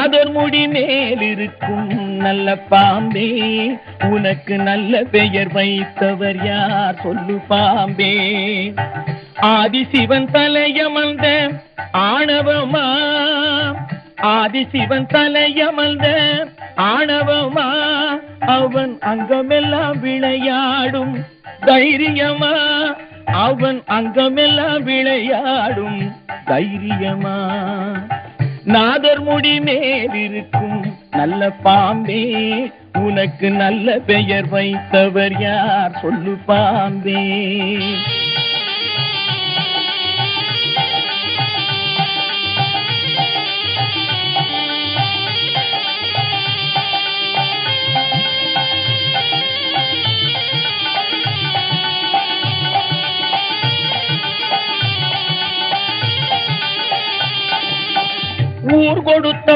நாதர் முடி மேலிருக்கும் நல்ல பாம்பே, உனக்கு நல்ல பெயர் வைத்தவர் யார் சொல்லு பாம்பே. ஆதிசிவன் தலையமர்ந்த ஆணவமா, ஆதிசிவன் தலையமர்ந்த ஆணவமா, அவன் அங்கமெல்லாம் விளையாடும் தைரியமா, அவன் அங்கமெல்லாம் விளையாடும் தைரியமா. நாதர் முடி மேலிருக்கும் நல்ல பாம்பே, உனக்கு நல்ல பெயர் வைத்தவர் யார் சொல்லு பாம்பே. ஊர் கொடுத்த